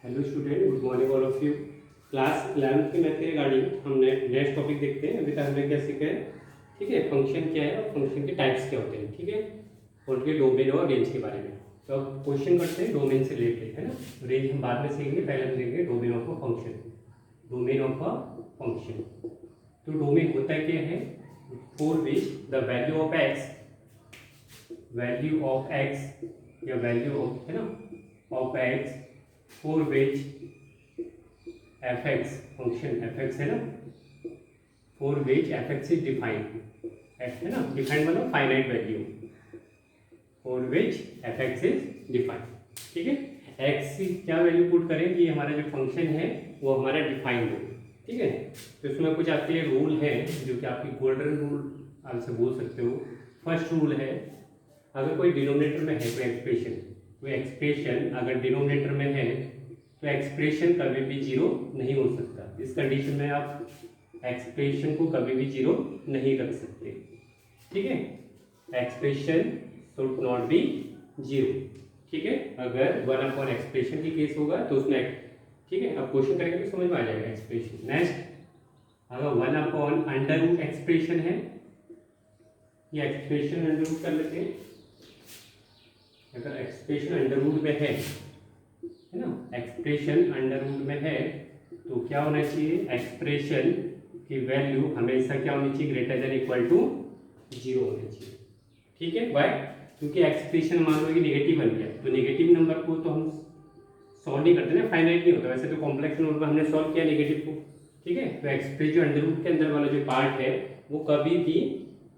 Hello student, good morning all of you. Class 11th के math के regarding हमने next topic देखते हैं। अभी तक हमने क्या सीखा है, ठीक है, फंक्शन क्या है और फंक्शन के टाइप्स क्या होते हैं, ठीक है, और उनके डोमेन और रेंज के बारे में। तो अब क्वेश्चन करते हैं डोमेन से रिलेटेड, है ना। रेंज हम बाद में सीखेंगे, पहले हम देखेंगे domain of a function. Domain of a function, तो डोमेन होता है क्या है, for which the value of x या वैल्यू ऑफ, है ना, of x for which F x, function F x है ना, for which F x is defined, F है ना, डिफाइंड मतलब finite value, for which F x is defined, ठीक है। एक्स की क्या वैल्यू पुट करें कि हमारा जो फंक्शन है वो हमारा डिफाइंड हो, ठीक है। तो इसमें कुछ आपके लिए रूल है जो कि आपकी गोल्डन रूल आप से बोल सकते हो। फर्स्ट रूल है, अगर कोई डिनोमिनेटर में है कोई एक्सप्रेशन अगर डिनोमिनेटर में है तो एक्सप्रेशन कभी भी जीरो नहीं हो सकता। इस कंडीशन में आप एक्सप्रेशन को कभी भी जीरो नहीं रख सकते, ठीक है। Expression should not be zero, ठीक है। अगर 1 अपॉन एक्सप्रेशन की केस होगा तो उसमें, ठीक है, अब क्वेश्चन करेंगे तो समझ में आ जाएगा एक्सप्रेशन। नेक्स्ट, अगर 1 अपॉन अंडर रूट एक्सप्रेशन है, ये एक्सप्रेशन अंडर रूट कर लेते हैं। अगर एक्सप्रेशन अंडर रूट में है ना, एक्सप्रेशन अंडर रूट में है तो क्या होना चाहिए, एक्सप्रेशन की वैल्यू हमेशा क्या होनी चाहिए, greater than equal to zero होनी चाहिए, ठीक है। वाई, क्योंकि एक्सप्रेशन मान लो कि नेगेटिव बन गया तो नेगेटिव नंबर को तो हम सॉल्व नहीं करते ना, फाइनाइट नहीं होता। वैसे तो कॉम्प्लेक्स नंबर हमने सॉल्व किया नेगेटिव को, ठीक है। तो एक्सप्रेशन जो अंडर रूट के अंदर वाला जो पार्ट है वो कभी भी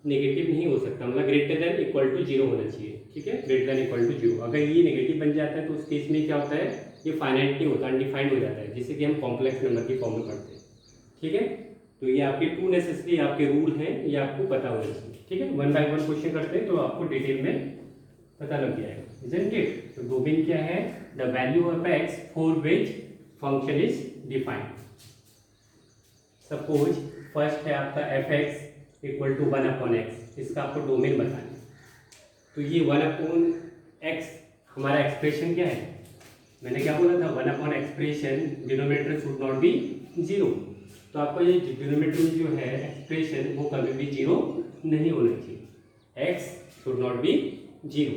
नेगेटिव नहीं हो सकता, मतलब greater than equal to zero होना चाहिए, ठीक है, greater than equal to zero. अगर ये नेगेटिव बन जाता है तो उस केस में क्या होता है, ये फाइनाइट नहीं होता, अनडिफाइंड हो जाता है, जिससे कि हम कॉम्प्लेक्स नंबर की फॉर्म में पढ़ते हैं, ठीक है। तो ये आपके टू नेसेसरी आपके रूल हैं, ये आपको पता होना चाहिए, ठीक है। 1 बाय 1 क्वेश्चन करते हैं तो आपको डिटेल में पता लग जाएगा, isn't it? तो डोमेन क्या है, the value of x for which function is defined. Suppose first है आपका f x equal to 1 upon x, इसका आपको डोमेन बताना है। तो ये 1 अपॉन एक्स हमारा एक्सप्रेशन क्या है, मैंने क्या बोला था, 1 upon expression denominator should not be zero. तो आपको ये डिनोमिनेटर में जो है एक्सप्रेशन वो कभी भी जीरो नहीं होना चाहिए, x should not be zero.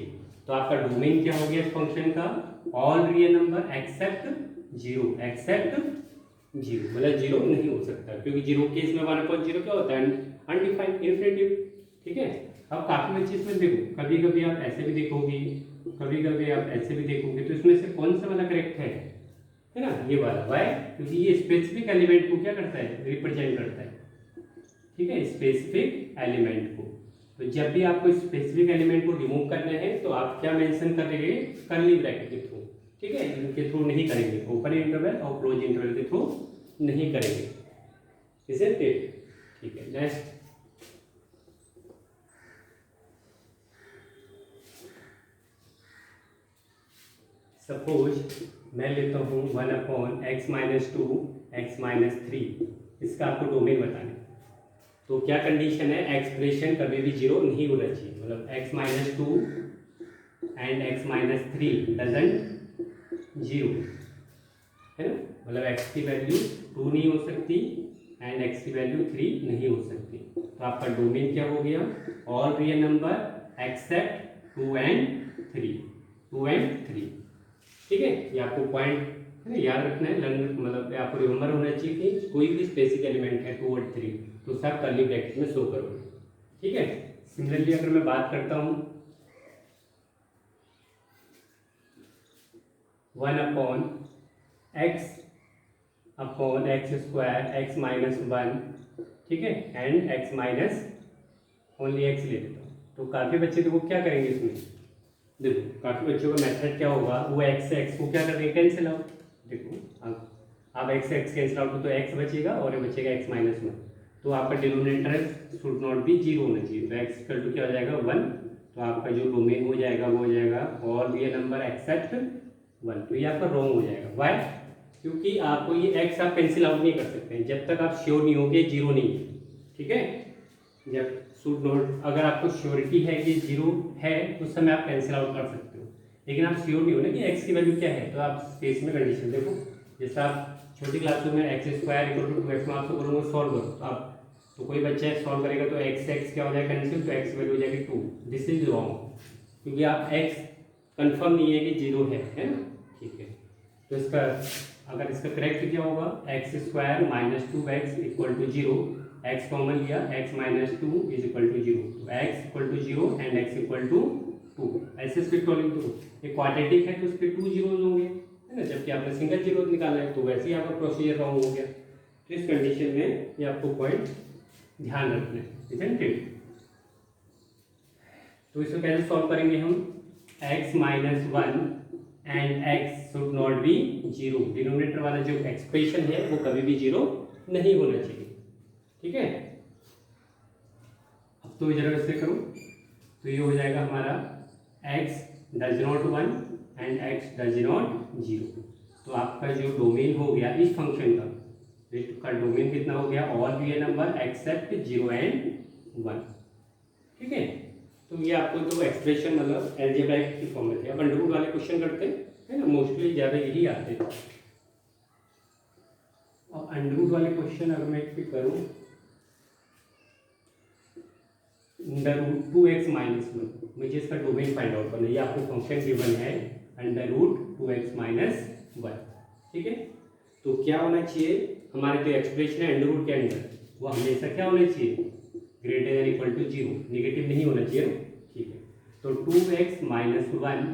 तो आपका डोमेन क्या हो गया इस फंक्शन का, all real number except zero, except zero, मतलब जीरो नहीं हो सकता, क्योंकि जीरो केस में 1 अपॉन जीरो क्या होता है, अनडिफाइंड इन्फिनिटिव, ठीक है। अब काफी अच्छी इसमें देखो, कभी कभी आप ऐसे भी देखोगे, कभी कभी आप ऐसे भी देखोगे, तो इसमें से कौन सा वाला करेक्ट है ना, ये वाला। वाई, क्योंकि ये स्पेसिफिक एलिमेंट को क्या करता है, रिप्रेजेंट करता है, ठीक है, स्पेसिफिक एलिमेंट को। तो जब भी आपको स्पेसिफिक एलिमेंट को रिमूव करना है तो आप क्या मेंशन करेंगे, कर्ली ब्रैकेट के थ्रू, ठीक है, इनके थ्रू नहीं करेंगे, ओपन इंटरवल और क्लोज इंटरवल के थ्रू नहीं करेंगे, isn't it? ठीक है। नेक्स्ट, सपोज मैं लेता हूँ 1 upon x minus 2 x minus 3, इसका आपको डोमेन बताना है। तो क्या कंडीशन है, एक्सप्रेशन कभी भी जीरो नहीं होना चाहिए, मतलब x minus 2 and x minus 3 doesn't zero, है ना, मतलब एक्स की वैल्यू 2 नहीं हो सकती एंड एक्स की वैल्यू 3 नहीं हो सकती। तो आपका डोमेन क्या हो गया, all real number except 2 and 3, 2 and 3, ठीक है। ये आपको पॉइंट है ना याद रखना है, लर्न मतलब आपको रिमेंबर होना चाहिए कि कोई भी स्पेसिफिक एलिमेंट है 2 और 3 तो सब कर्ली ब्रैकेट में शो करोगे, ठीक है। सिमिलरली अगर मैं बात करता हूँ 1 upon x square x minus 1, ठीक है, and x minus only x ले लेता हूँ। तो काफ़ी बच्चे देखो क्या करेंगे इसमें, देखो काफ़ी बच्चों का मेथड क्या होगा, वो एक्स से एक्स को क्या करेंगे, कैंसिल आउट। देखो अब एक्स से एक्स कैंसिल आउट तो एक्स बचेगा और ये बचेगा एक्स माइनस 1। तो आपका denominator should not be zero होना चाहिए, तो एक्स इक्वल टू क्या हो जाएगा 1। तो आपका जो डोमेन हो जाएगा वो हो जाएगा ऑल रियल नंबर एक्सेप्ट 1। तो ये आपका रॉन्ग हो जाएगा, वाई, क्योंकि आपको ये एक्स आप कैंसिल आउट नहीं कर सकते जब तक आप श्योर नहीं होगे जीरो नहीं, ठीक है। जब शुड नॉट, अगर आपको श्योरिटी है कि जीरो है उस समय आप कैंसिल आउट कर सकते हो, लेकिन आप श्योर नहीं हो ना कि एक्स की वैल्यू क्या है, तो आप स्पेस में कंडीशन देखो। जैसे आप छोटी क्लासरूम में x square equal to 2x में आपको बोलूँगा सॉल्व करो, तो आप तो कोई बच्चा सॉल्व करेगा तो एक्स एक्स क्या हो जाएगा कैंसिल, तो एक्स वैल्यू हो जाएगी 2। दिस इज रॉन्ग, क्योंकि आप एक्स कंफर्म नहीं है कि 0 है ना, ठीक है। तो इसका अगर इसका करेक्ट क्या होगा, x square minus 2x equal to 0, x common लिया, x minus 2 is equal to 0, तो x equal to 0 and x equal to 2। ऐसे स्क्रिप्ट सॉल्विंग करो, ये क्वाड्रेटिक है तो उसके 2 जीरोज होंगे, है ना, जबकि आपने सिंगल जीरो निकाला है तो वैसे ही आपका प्रोसीजर रॉन्ग हो गया। तो इस कंडीशन में ये आपको पॉइंट ध्यान रखना है, इजंट इट। तो इसको कैसे सॉल्व करेंगे हम, x minus 1 and x should not be 0, denominator वाला जो एक्सप्रेशन है वो कभी भी 0 नहीं होना चाहिए, ठीक है। अब तो जरा इससे करो, तो ये हो जाएगा हमारा x does not 1 and x does not 0। तो आपका जो डोमेन हो गया इस फंक्शन का डोमेन कितना हो गया, all real number except 0 and 1, ठीक है। तो ये आपको तो एक्सप्रेशन मतलब अलजेब्रा की फॉर्म में थे। अब अंडर रूट वाले क्वेश्चन करते हैं, है ना, मोस्टली ज़्यादा यही आते हैं। अब अंडर रूट वाले क्वेश्चन अगर मैं एक पे करूँ, अंडर रूट 2x माइनस 1, मुझे इसका डोमेन फाइंड आउट करना है। ये आपको फंक्शन गिवन है अंडर रूट 2x माइनस 1, ठीक है। तो क्या होना चाहिए, हमारे जो एक्सप्रेशन है अंडर रूट के अंदर वो हमेशा क्या होना चाहिए, greater than equal to 0, negative नहीं होना चाहिए, ठीक है। तो 2x माइनस 1,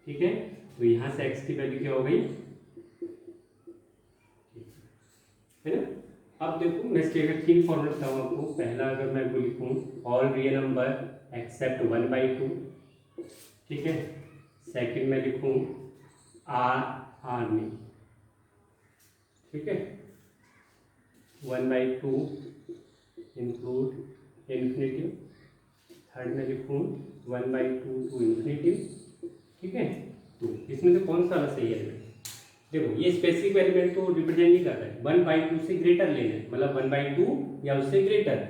ठीक है। तो यहाँ से x की वैल्यू क्या हो गई, है ना। अब देखो मैं इसके अगर 3 फॉर्मूला बताऊँ आपको, पहला अगर मैं लिखूँ ऑल रियल नंबर एक्सेप्ट 1/2, ठीक है। सेकंड में लिखूँ आर में, ठीक है, 1/2 इंक्लूड इन्फिनिटिव। थर्ड में लिखूँ 1/2 टू इन्फिनिटिव, ठीक है। तो इसमें से कौन सा वाला सही है, देखो ये स्पेसिफिक एलिमेंट तो रिप्रेजेंट नहीं कर रहा है, 1/2 से ग्रेटर लेना है, मतलब 1/2 या उससे ग्रेटर।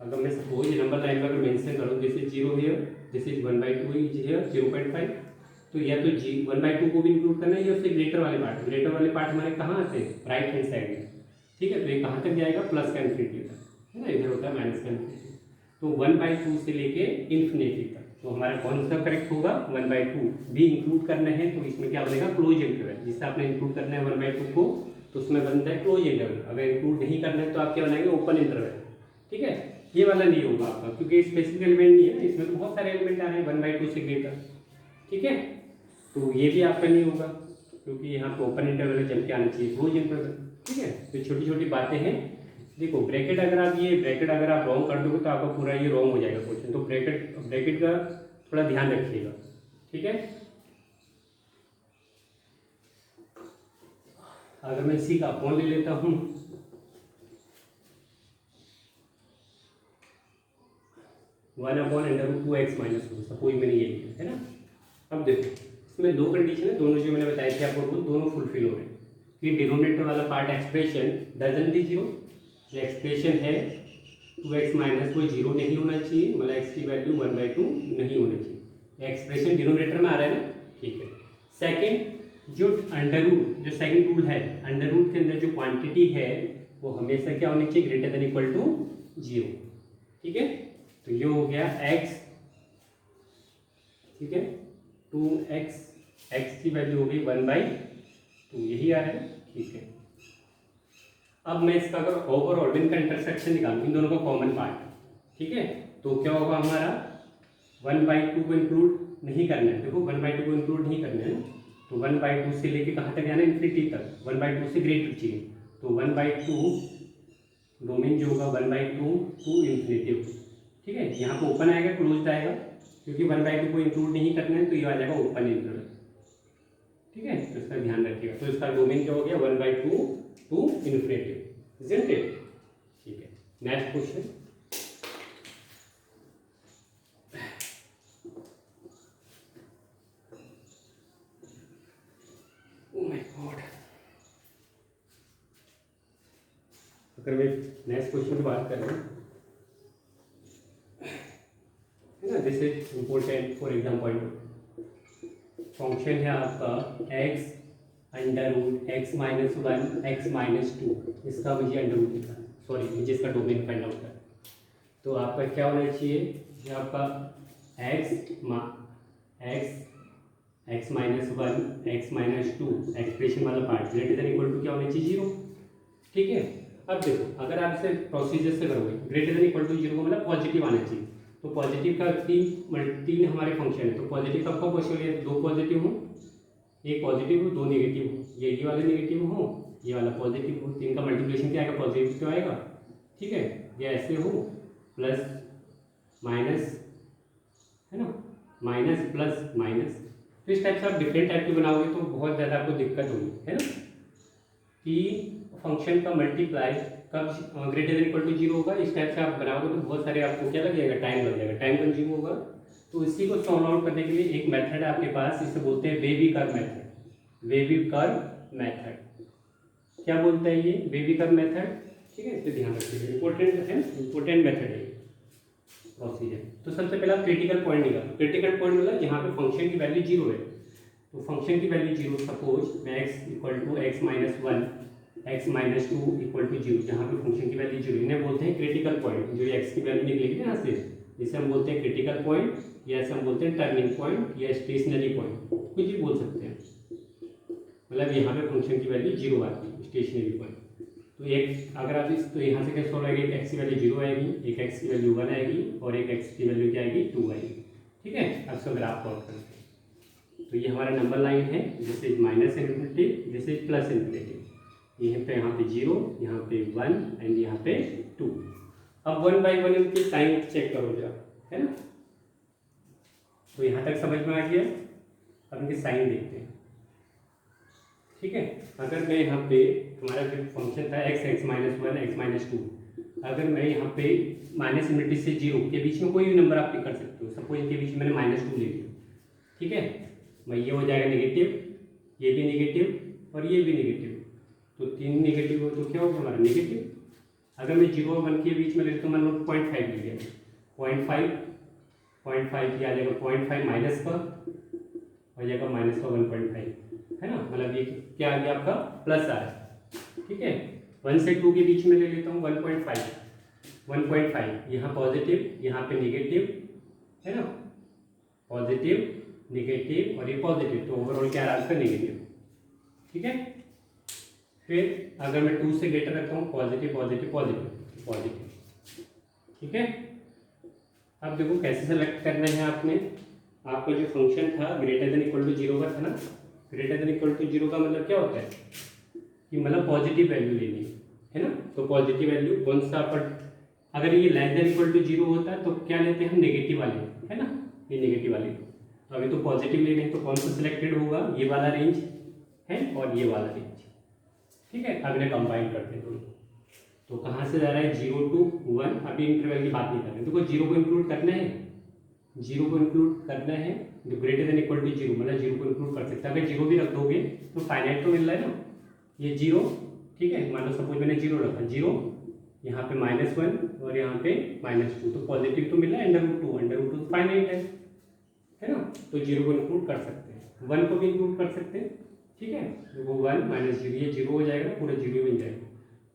अगर मैं सपोज नंबर लाइन में अगर मेंशन करूँ, this is 0 here, this is 1/2 is here 0.5, तो या तो 1/2 को भी इंक्लूड करना है या उससे ग्रेटर वाले पार्ट। ग्रेटर वाले पार्ट हमारे कहाँ आते हैं, राइट हैंड साइड में, ठीक है। तो ये कहाँ तक जाएगा, प्लस का इन्फिनिटी तक, है ना, इधर होता है माइनस का इन्फिनिटी। तो 1/2 से लेके इन्फिनिटी तक, तो हमारा कौन सा करेक्ट होगा, 1/2 भी इंक्लूड करना है, तो इसमें क्या बनेगा, क्लोज इंटरवल। जिससे आपने इंक्लूड करना है 1/2 को, तो उसमें बनता है क्लोज इंटरवल। अगर इंक्लूड नहीं करना है तो आप क्या बनाएंगे, ओपन इंटरवल, ठीक है। ये वाला नहीं होगा आपका, क्योंकि स्पेसिफिक एलिमेंट नहीं है, इसमें तो बहुत सारे एलिमेंट आ रहे हैं 1/2 से ग्रेटर, ठीक है। तो ये भी आपका नहीं होगा, क्योंकि यहाँ पे ओपन इंटरवल है, जबकि आना चाहिए क्लोज इंटरवल, ठीक है। तो छोटी छोटी बातें हैं। देखो ब्रैकेट अगर आप रॉन्ग कर दोगे तो आपका पूरा ये रॉन्ग हो जाएगा क्वेश्चन, तो ब्रैकेट का थोड़ा ध्यान रखिएगा, ठीक है। अगर मैं इसी का अपॉन ले लेता हूँ, one upon under root 2x minus 1, suppose मैंने ये लिया है ना। अब देखो इसमें दो कंडीशन है, दोनों जो मैंने बताई थी आपको वो दोनों फुलफिल हो रहे हैं कि डिनोमिनेटर वाला पार्ट एक्सप्रेशन डजंट बी 0, जो एक्सप्रेशन है 2x माइनस वो 0 नहीं होना चाहिए, मतलब x की वैल्यू 1/2 नहीं होनी चाहिए। एक्सप्रेशन डिनोमिनेटर में आ रहा है ना, ठीक है। सेकंड जो अंडर रूट, जो सेकंड रूल है, अंडर रूट के अंदर जो क्वांटिटी है वो हमेशा क्या होनी चाहिए, ग्रेटर देन इक्वल टू 0, ठीक है। तो ये हो गया x, ठीक है, 2x, x की वैल्यू हो गई 1/2, यही आ रहा है, ठीक है। अब मैं इसका अगर ओवरऑल में इनका इंटरसेक्शन निकालूं, इन दोनों का कॉमन पार्ट, ठीक है, तो क्या होगा हमारा 1/2 को इंक्लूड नहीं करना है। देखो 1/2 को इंक्लूड नहीं करना है ना, तो 1/2 से लेके कहाँ तक जाना है, इन्फिनिटी तक, 1/2 से ग्रेटर चाहिए, तो 1/2 डोमेन जो होगा 1/2 टू इन्फिनिटी, ठीक है। यहाँ पे ओपन आएगा, क्लोज आएगा, क्योंकि 1/2 को इंक्लूड नहीं करना है तो ये आ जाएगा ओपन इंटरवल, ठीक है। तो इसका ध्यान रखिएगा। तो इसका डोमेन क्या हो गया, 1/2 टू इन्फिनिटी, isn't it? ठीक है, next question. Oh my god, अगर मैं नेक्स्ट क्वेश्चन की बात करें, है ना, this is important for exam point of, function है आपका x under root x minus one x minus two, इसका मुझे अंडर रूट निकालना, सॉरी मुझे इसका डोमेन फाइंड आउट करना। तो आपका क्या होना चाहिए, ये आपका X minus one x minus two expression वाला part greater than equal to क्या होना चाहिए, जीरो। ठीक है, अब देखो अगर आप इसे प्रोसीजर से करोगे, greater than equal to zero का मतलब पॉजिटिव आना चाहिए। तो पॉजिटिव का तीन हमारे फंक्शन है, तो पॉजिटिव का कब पॉसिबल है, दो पॉजिटिव हो, एक पॉजिटिव हो दो नेगेटिव हो, ये वाला नेगेटिव हो ये वाला पॉजिटिव हो, तीन का मल्टीप्लिकेशन क्या आएगा, पॉजिटिव क्यों आएगा। ठीक है, ये ऐसे हो प्लस माइनस, है ना, माइनस प्लस माइनस। तो इस टाइप से आप डिफरेंट टाइप के बनाओगे तो बहुत ज़्यादा आपको दिक्कत होगी, है ना, कि फंक्शन का मल्टीप्लाई कब greater than equal to zero होगा। इस टाइप से आप बनाओगे तो बहुत सारे आपको क्या लग जाएगा, टाइम लग जाएगा, टाइम कंज्यूम होगा। तो इसी को सॉल्व आउट करने के लिए एक मेथड है आपके पास, इसे बोलते हैं wavy curve method. Wavy curve method क्या बोलता है ये, वेवी कर्व मेथड। ठीक है, इसे ध्यान रखिएगा, इंपॉर्टेंट है, इंपॉर्टेंट मेथड है प्रोसीजर। तो सबसे पहले आप क्रिटिकल पॉइंट निकालो। क्रिटिकल पॉइंट मतलब जहाँ पे फंक्शन की वैल्यू जीरो है, तो फंक्शन की वैल्यू जीरो, सपोज मैं x equal to x minus one x minus two equal to zero, जहाँ पे फंक्शन की वैल्यू जीरो, इन्हें बोलते हैं क्रिटिकल पॉइंट। जो एक्स की वैल्यू निकलेगी यहाँ से, जिसे हम बोलते हैं क्रिटिकल पॉइंट, या ऐसे हम बोलते हैं टर्निंग पॉइंट या स्टेशनरी पॉइंट, कुछ भी बोल सकते हैं। मतलब यहाँ पे फंक्शन की वैल्यू जीरो आती है, स्टेशनरी पॉइंट। तो एक अगर आप इस, तो यहाँ से क्या सॉल्व आएगी, एक एक्स की वैल्यू जीरो आएगी, एक एक्स की वैल्यू वन आएगी और एक एक्स की वैल्यू क्या आएगी, टू आएगी। ठीक है, अब इसको ग्राफ प्लॉट करते हैं। तो ये हमारा नंबर लाइन है, जैसे माइनस इन्फिनिटी, जैसे प्लस इन्फिनिटी। यहाँ पे जीरो, यहाँ पे वन एंड यहाँ पे टू। अब वन बाई वन इनके साइन चेक करो जरा, है ना। तो यहाँ तक समझ में आ गया, अब इनके साइन देखते हैं। ठीक है, अगर मैं यहाँ पे हमारा जो फंक्शन था x minus one x minus to, अगर मैं यहाँ पे माइनस इन्फिनिटी से जीरो के बीच में कोई भी नंबर आप पिक कर सकते हो। सपोज इनके बीच में मैंने माइनस टू ले लिया, ठीक है, मैं ये हो जाएगा नेगेटिव, ये भी नेगेटिव और ये भी नेगेटिव। तो तीन नेगेटिव हो तो क्या होगा हमारा नेगेटिव। अगर मैं जीरो और वन के बीच में ले तो मान लो 0.5 ले लिया, 0.5 किया आ जाएगा 0.5 माइनस का हो जाएगा माइनस का 1.5, है ना। मतलब ये क्या आ गया आपका प्लस आ रहा है। ठीक है, 1 से 2 के बीच में ले लेता हूँ 1.5 यहाँ पॉजिटिव यहाँ पे नेगेटिव, है ना, पॉजिटिव नेगेटिव और ये पॉजिटिव, तो ओवरऑल क्या आ रहा है नेगेटिव। ठीक है, फिर अगर मैं 2 से ग्रेटर रखता हूँ पॉजिटिव पॉजिटिव पॉजिटिव पॉजिटिव। ठीक है, अब देखो कैसे सेलेक्ट करना है आपने। आपका जो फंक्शन था greater than equal to zero का था ना, greater than equal to zero का मतलब क्या होता है कि मतलब पॉजिटिव वैल्यू लेनी है ना। तो पॉजिटिव वैल्यू कौन सा पर, अगर ये less than equal to zero होता है तो क्या लेते हैं हम, नेगेटिव वाले, है ना, ये नेगेटिव वाले। तो अभी तो पॉजिटिव लेने हैं तो कौन सा सिलेक्टेड होगा, ये वाला रेंज है और ये वाला रेंज। ठीक है, अब इन्हें कंबाइन करते हैं दोनों। तो कहाँ से जा रहा है, 0 to 1। अभी इंटरवल की बात नहीं कर रहे, देखो जीरो को इंक्लूड करना है, जीरो को इंक्लूड करना है, जो greater than equal to zero मतलब जीरो को इंक्लूड कर सकते हैं। अगर जीरो भी रख दोगे तो फाइनाइट तो मिल रहा है ना, ये जीरो। ठीक है, मान लो सपोज मैंने जीरो रखा, जीरो यहाँ पे -1 और यहाँ पे -2, तो पॉजिटिव तो मिल रहा है, अंडर रूट टू फाइनाइट है ना। तो जीरो को इंक्लूड कर सकते हैं, 1 को भी इंक्लूड कर सकते हैं। ठीक है, तो वो 1 माइनस जीरो, ये जीरो हो जाएगा, पूरा जीरो बन जाएगा।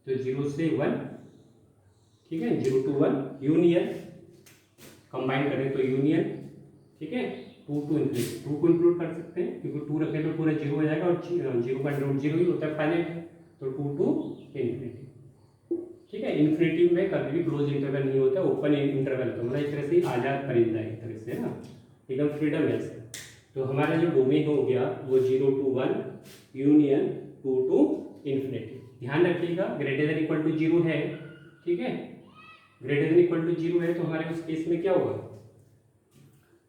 तो 0 से 1, ठीक है, 0 to 1 यूनियन, कंबाइन करें तो यूनियन। ठीक है, 2 to इन्फिनिटी, 2 को इंक्लूड कर सकते हैं क्योंकि 2 रखने पे पूरा जीरो हो जाएगा और जीरो का अंडर रूट जीरो ही होता है, फाइनाइट है। तो 2 to इन्फिनिटी। ठीक है, इन्फिनिटी में कभी भी क्लोज इंटरवल नहीं होता, ओपन इंटरवल तो मतलब एक तरह से आज़ाद परिंदा है, एक तरह से, है ना, एकदम फ्रीडम है। तो हमारा जो डोमेन हो गया वो 0 to 1 यूनियन 2 to इन्फिनिटी। ध्यान रखिएगा greater than equal to zero है। ठीक है, greater than equal to zero है तो हमारे उस केस में क्या होगा,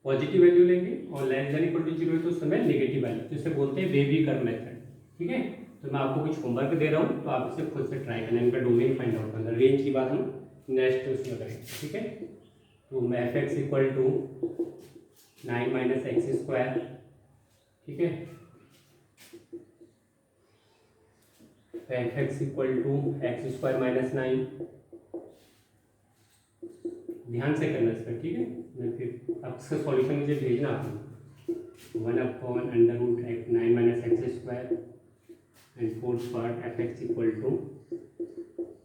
पॉजिटिव वैल्यू लेंगे, और less than equal to zero है तो उस समय नेगेटिव वैल्यू, तो इसे बोलते हैं वेवी कर्व मेथड। ठीक है, तो मैं आपको कुछ होमवर्क दे रहा हूँ तो आप इसे खुद से ट्राई करना, इनका डोमेन फाइंड आउट करना। रेंज की बात हम नेक्स्ट उसमें करेंगे। ठीक है, तो मैं fx equal to 9 minus x square, ठीक है, fx equal to x square minus 9। ध्यान से करना इसका, ठीक है, मैं फिर आपका सॉल्यूशन मुझे भेजना आपको। 1/(9 - x²) and fourth part fx equal to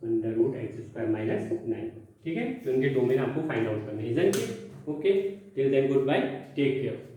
(√x² - 9). ठीक है, तो इनके डोमेन आपको फाइंड आउट करने हैं। Okay, till then goodbye, take care.